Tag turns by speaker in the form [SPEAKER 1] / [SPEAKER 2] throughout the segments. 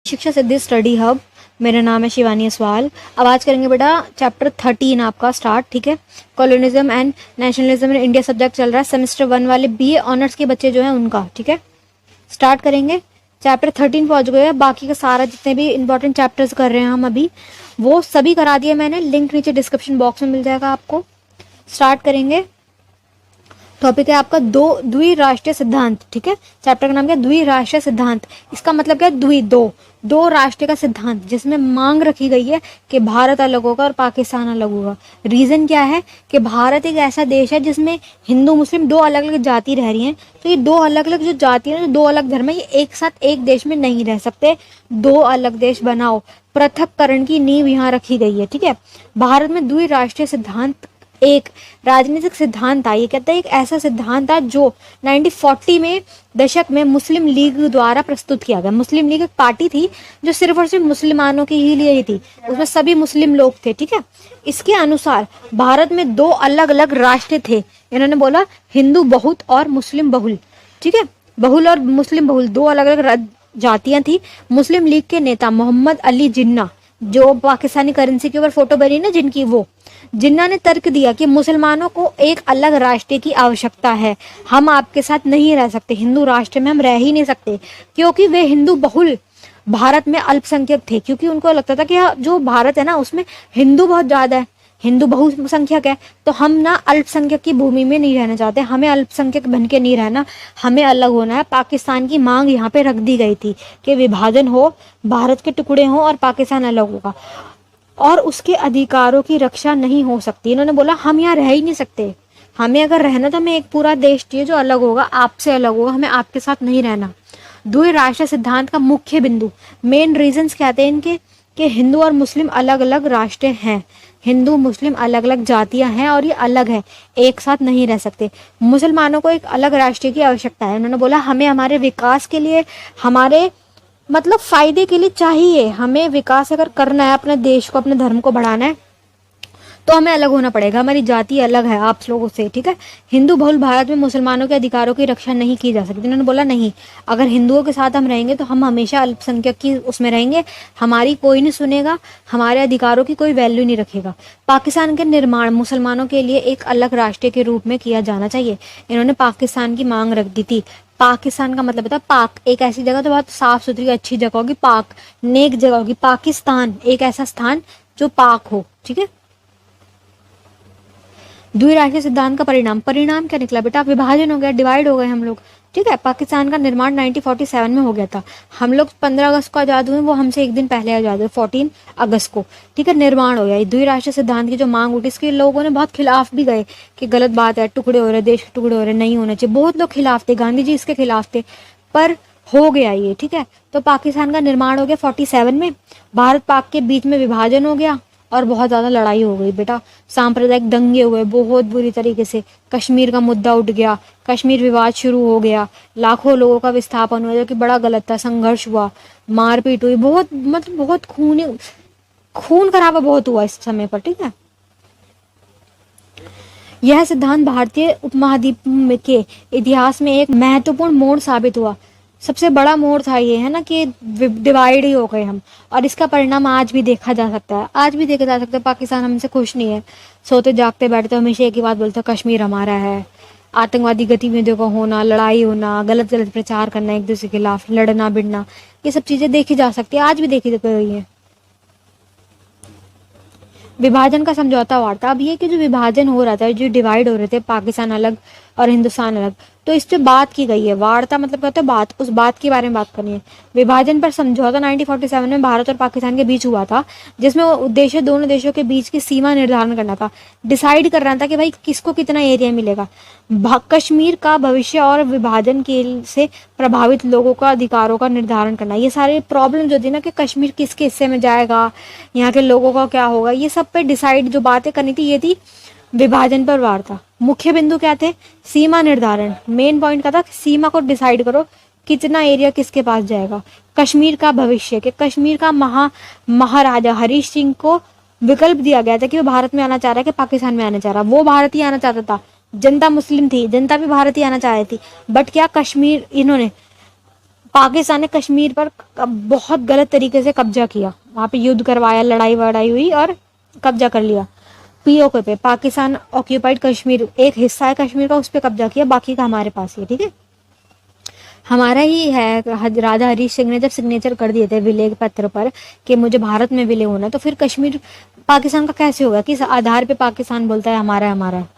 [SPEAKER 1] शिक्षा सिद्धि study hub. मेरा नाम है शिवानी असवाल। अब आज करेंगे बेटा चैप्टर 13 आपका स्टार्ट, ठीक है। Colonialism and nationalism in India subject चल रहा है सेमेस्टर 1 वाले बीए ऑनर्स के बच्चे जो हैं उनका, ठीक है। स्टार्ट करेंगे। चैप्टर 13 पहुंच गए। बाकी का सारा जितने भी इंपॉर्टेंट चैप्टर्स कर रहे हैं हम अभी, वो सभी करा दिए मैंने। लिंक नीचे डिस्क्रिप्शन बॉक्स में मिल जाएगा आपको। स्टार्ट करेंगे। टॉपिक है आपका द्विराष्ट्रीय सिद्धांत, ठीक है। चैप्टर का नाम क्या है? द्विराष्ट्रीय सिद्धांत। इसका मतलब क्या है? दो राष्ट्र का सिद्धांत, जिसमें मांग रखी गई है कि भारत अलग होगा और पाकिस्तान अलग होगा। रीजन क्या है कि भारत एक ऐसा देश है जिसमें हिंदू मुस्लिम दो अलग अलग जाति रह रही हैं। तो ये दो अलग अलग जो जाति है, दो अलग धर्म है, ये एक साथ एक देश में नहीं रह सकते। दो अलग देश बनाओ, पृथककरण की नींव यहाँ रखी गई है, ठीक है। भारत में द्विराष्ट्रीय सिद्धांत एक राजनीतिक सिद्धांत था। ये कहता है एक ऐसा सिद्धांत था जो 1940 में दशक में मुस्लिम लीग द्वारा प्रस्तुत किया गया। मुस्लिम लीग एक पार्टी थी जो सिर्फ और सिर्फ मुसलमानों के ही लिए ही थी, उसमें सभी मुस्लिम लोग थे, ठीक है। इसके अनुसार भारत में दो अलग अलग राष्ट्र थे। इन्होंने बोला हिंदू बहुत और मुस्लिम बहुल, ठीक है। बहुल और मुस्लिम बहुल दो अलग अलग जातियां थी। मुस्लिम लीग के नेता मोहम्मद अली जिन्ना, जो पाकिस्तानी करेंसी के ऊपर फोटो बनी ना जिनकी, वो जिन्ना ने तर्क दिया कि मुसलमानों को एक अलग राष्ट्र की आवश्यकता है। हम आपके साथ नहीं रह सकते, हिंदू राष्ट्र में हम रह ही नहीं सकते, क्योंकि वे हिंदू बहुल भारत में अल्पसंख्यक थे। क्योंकि उनको लगता था कि जो भारत है ना उसमें हिंदू बहुत ज्यादा है, हिंदू बहुसंख्यक है, तो हम ना अल्पसंख्यक की भूमि में नहीं रहना चाहते, हमें अल्पसंख्यक बन के नहीं रहना, हमें अलग होना है। पाकिस्तान की मांग यहाँ पे रख दी गई थी कि विभाजन हो, भारत के टुकड़े हों और पाकिस्तान अलग होगा और उसके अधिकारों की रक्षा नहीं हो सकती। इन्होंने बोला हम यहाँ रह ही नहीं सकते, हमें अगर रहना तो हमें एक पूरा देश चाहिए जो अलग होगा, आपसे अलग होगा, हमें आपके साथ नहीं रहना। द्विराष्ट्र सिद्धांत का मुख्य बिंदु, मेन रीजंस कहते हैं इनके कि हिंदू और मुस्लिम अलग अलग राष्ट्र हैं, हिंदू मुस्लिम अलग अलग जातियां हैं और ये अलग है, एक साथ नहीं रह सकते। मुसलमानों को एक अलग राष्ट्र की आवश्यकता है। उन्होंने बोला हमें हमारे विकास के लिए, हमारे मतलब फायदे के लिए चाहिए, हमें विकास अगर करना है, अपने देश को अपने धर्म को बढ़ाना है, तो हमें अलग होना पड़ेगा, हमारी जाति अलग है आप लोगों से, ठीक है। हिंदू बहुल भारत में मुसलमानों के अधिकारों की रक्षा नहीं की जा सकती। उन्होंने बोला नहीं, अगर हिंदुओं के साथ हम रहेंगे तो हम हमेशा अल्पसंख्यक की उसमें रहेंगे, हमारी कोई नहीं सुनेगा, हमारे अधिकारों की कोई वैल्यू नहीं रखेगा। पाकिस्तान के निर्माण मुसलमानों के लिए एक अलग राष्ट्र के रूप में किया जाना चाहिए। इन्होंने पाकिस्तान की मांग रख दी थी। पाकिस्तान का मतलब था पाक, एक ऐसी जगह तो बहुत साफ सुथरी अच्छी जगह होगी, पाक नेक जगह होगी। पाकिस्तान एक ऐसा स्थान जो पाक हो, ठीक है। द्विराष्ट्रीय सिद्धांत का परिणाम क्या निकला बेटा? विभाजन हो गया, डिवाइड हो गए हम लोग, ठीक है। पाकिस्तान का निर्माण 1947 में हो गया था। हम लोग 15 अगस्त को आजाद हुए, वो हमसे एक दिन पहले आजाद हुए 14 अगस्त को, ठीक है। निर्माण हो गया। द्विराष्ट्रीय सिद्धांत की जो मांग उठी, इसके लोगों ने बहुत खिलाफ भी गए कि गलत बात है, टुकड़े हो रहे, देश के टुकड़े हो रहे, नहीं होने चाहिए। बहुत लोग खिलाफ थे, गांधी जी इसके खिलाफ थे, पर हो गया ये, ठीक है। तो पाकिस्तान का निर्माण हो गया 47 में। भारत पाक के बीच में विभाजन हो गया और बहुत ज्यादा लड़ाई हो गई बेटा, सांप्रदायिक दंगे हुए बहुत बुरी तरीके से। कश्मीर का मुद्दा उठ गया, कश्मीर विवाद शुरू हो गया, लाखों लोगों का विस्थापन हुआ जो कि बड़ा गलत था। संघर्ष हुआ, मारपीट हुई, बहुत मतलब बहुत खून खराबा बहुत हुआ इस समय पर, ठीक है। यह सिद्धांत भारतीय उपमहाद्वीप के इतिहास में एक महत्वपूर्ण मोड़ साबित हुआ। सबसे बड़ा मोड़ था ये, है ना, कि डिवाइड ही हो गए हम, और इसका परिणाम आज भी देखा जा सकता है। आज भी देखा जा सकता है पाकिस्तान हमसे खुश नहीं है। सोते जागते बैठते हमेशा एक ही बात बोलते हैं, कश्मीर हमारा है। आतंकवादी गतिविधियों का होना, लड़ाई होना, गलत गलत प्रचार करना, एक दूसरे के खिलाफ लड़ना भिड़ना, ये सब चीजें देखी जा सकती है, आज भी देखी जा रही है। विभाजन का समझौता वार्ता, अब ये कि जो विभाजन हो रहा था, जो डिवाइड हो रहे थे, पाकिस्तान अलग और हिंदुस्तान अलग, तो इस पे बात की गई है। वार्ता मतलब कहते हैं बात, उस बात के बारे में बात करनी है। विभाजन पर समझौता 1947 में भारत और पाकिस्तान के बीच हुआ था, जिसमें उद्देश्य दोनों देशों के बीच की सीमा निर्धारण करना था, डिसाइड करना था कि भाई किसको कितना एरिया मिलेगा। कश्मीर का भविष्य और विभाजन के से प्रभावित लोगों का अधिकारों का निर्धारण करना, ये सारे प्रॉब्लम जो थी ना कि कश्मीर किसके हिस्से में जाएगा, यहाँ के लोगों का क्या होगा, ये सब पे डिसाइड जो बातें करनी थी, ये थी विभाजन पर वार्ता। मुख्य बिंदु क्या थे? सीमा निर्धारण, मेन पॉइंट का था सीमा को डिसाइड करो, कितना एरिया किसके पास जाएगा। कश्मीर का भविष्य, के कश्मीर का महाराजा हरीश सिंह को विकल्प दिया गया था कि वो भारत में आना चाह रहा है कि पाकिस्तान में आना चाह रहा है। वो भारत ही आना चाहता था, जनता मुस्लिम थी, जनता भी भारत ही आना चाह रही थी, बट क्या कश्मीर इन्होंने पाकिस्तान ने कश्मीर पर बहुत गलत तरीके से कब्जा किया, वहां पे युद्ध करवाया, लड़ाई वड़ाई हुई और कब्जा कर लिया। पीओके पे पाकिस्तान ऑक्यूपाइड कश्मीर, एक हिस्सा है कश्मीर का, उस पर कब्जा किया, बाकी का हमारे पास ही है, ठीक है, हमारा ही है। राजा हरीश सिंह ने जब सिग्नेचर कर दिए थे विलय पत्र पर कि मुझे भारत में विलय होना, तो फिर कश्मीर पाकिस्तान का कैसे होगा? किस आधार पे पाकिस्तान बोलता है हमारा है, हमारा है?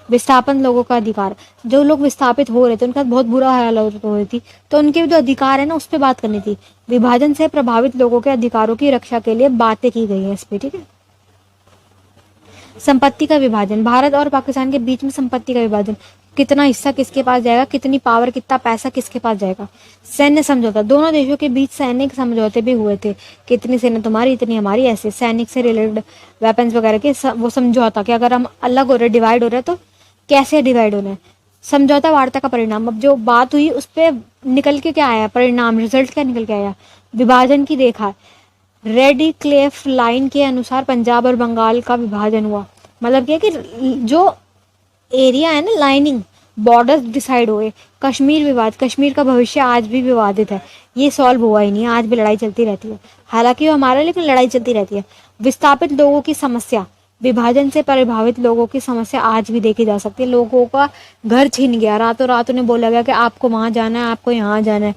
[SPEAKER 1] विस्थापन लोगों का अधिकार, जो लोग विस्थापित हो रहे थे उनका बहुत बुरा हाल हो रही थी, तो उनके जो अधिकार है ना उस पर बात करनी थी। विभाजन से प्रभावित लोगों के अधिकारों की रक्षा के लिए बातें की गई है इस पे, ठीक है। संपत्ति का विभाजन, भारत और पाकिस्तान के बीच में संपत्ति का विभाजन, कितना हिस्सा किसके पास जाएगा, कितनी पावर, कितना पैसा किसके पास जाएगा। सैन्य समझौता, दोनों देशों के बीच सैनिक समझौते भी हुए थे, कितनी सेना तुम्हारी इतनी हमारी, ऐसे सैनिक से रिलेटेड वेपन्स वगैरह के वो समझौता कि अगर हम अलग हो रहे, डिवाइड हो रहे तो कैसे डिवाइड होना है। समझौता वार्ता का परिणाम, अब जो बात हुई उस पर निकल के क्या आया परिणाम, रिजल्ट क्या निकल के आया? विभाजन की रेखा, रेडी क्लेफ लाइन के अनुसार पंजाब और बंगाल का विभाजन हुआ। मतलब क्या कि जो एरिया है ना, लाइनिंग बॉर्डर्स डिसाइड हुए। कश्मीर विवाद, कश्मीर का भविष्य आज भी विवादित है, ये सॉल्व हुआ ही नहीं है, आज भी लड़ाई चलती रहती है, हालांकि वो हमारा, लेकिन लड़ाई चलती रहती है। विस्थापित लोगों की समस्या, विभाजन से प्रभावित लोगों की समस्या आज भी देखी जा सकती है। लोगों का घर छीन गया, रातों रात उन्हें बोला गया कि आपको वहां जाना है, आपको यहाँ जाना है।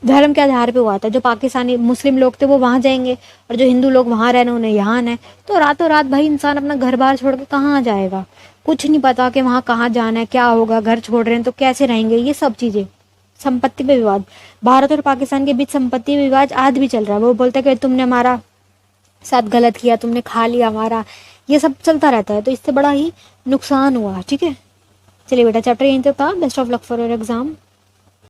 [SPEAKER 1] धर्म के आधार पे हुआ था, जो पाकिस्तानी मुस्लिम लोग थे वो वहां जाएंगे और जो हिंदू लोग वहां रहने उन्हें यहाँ आना है। तो रातों रात भाई इंसान अपना घर बार छोड़ के कहाँ जाएगा, कुछ नहीं पता कि वहां कहाँ जाना है, क्या होगा, घर छोड़ रहे हैं तो कैसे रहेंगे, ये सब चीजें। संपत्ति पे विवाद, भारत और पाकिस्तान के बीच संपत्ति विवाद आज भी चल रहा है। वो बोलते हैं कि तुमने हमारा साथ गलत किया, तुमने खा लिया हमारा, ये सब चलता रहता है, तो इससे बड़ा ही नुकसान हुआ, ठीक है। चलिए बेटा, चैप्टर यहीं तक था। Best of luck for your exam.